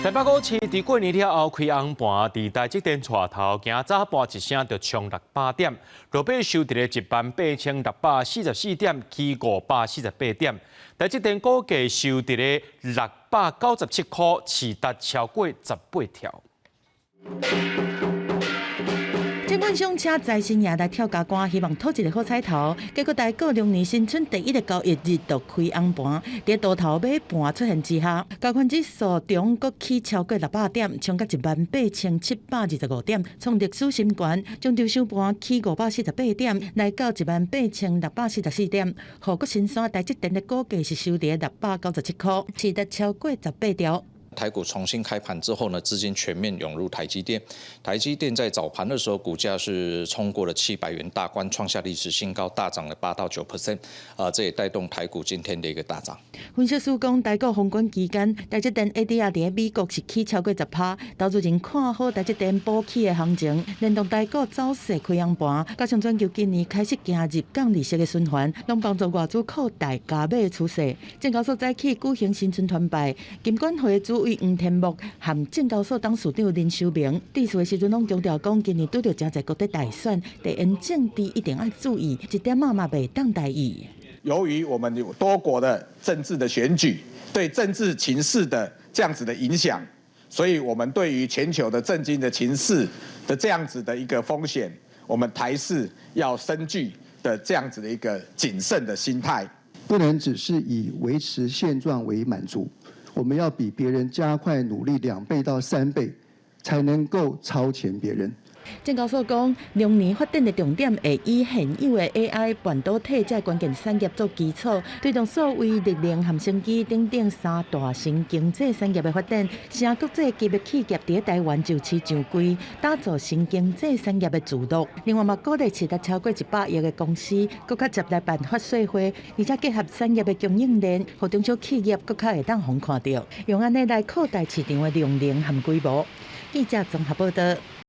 台北股市伫过年了后开红盘，伫台积电带头，今早盘一声就冲600点，落尾收伫咧18644点，起548点。台积电股价收伫咧697块，市值超过18条。尽管想请财神爷来跳高官，希望讨一个好彩头，结果台股龙年新春第一个交易日就开红盘，伫多头尾盘出现之下，加权指数中国起超过600点，冲到18725点，创历史新高。中昼收盘起548点，来到18644点。护国神山台积电的股价是收伫697块，市值超过18条。台股重新开盘之后呢，资金全面涌入台积电。台积电在早盘的时候，股价是冲过了700元大关，创下历史新高，大涨了8到9%。这也带动台股今天的一个大涨。分析师讲，台股封关期间，台积电 ADR 伫美国是起超过10%，投资人看好台积电补起的行情，连同台股走势开红盘，加上全球今年开始行入降利息的循环，拢帮助外资扩大加码的趋势。证交所早起举行新春团拜，金管会主委黄天木和证交所董事长林修明，致辞的时阵拢强调讲，今年拄着真侪国际大选，地缘政治一定要注意，一点嘛袂当大意。由于我们有多国的政治的选举，对政治情势的这样子的影响，所以我们对于全球的政经的情势的这样子的一个风险，我们台视要深具的这样子的一个谨慎的心态，不能只是以维持现状为满足，我们要比别人加快努力2倍到3倍，才能够超前别人。证交所讲，龙年发展的重点会以现有的 AI、半导体这关键产业做基础，推动所谓力量和升级等3大新经济产业的发展，使国际级的企业伫台湾就此上柜，打造新经济产业的主导。另外嘛，鼓励市值超过100亿的公司，更加接来办法说会，而且结合产业的供应链，和中小企业更加会当好看到，用安尼来扩大市场的容量和规模。记者综合报道。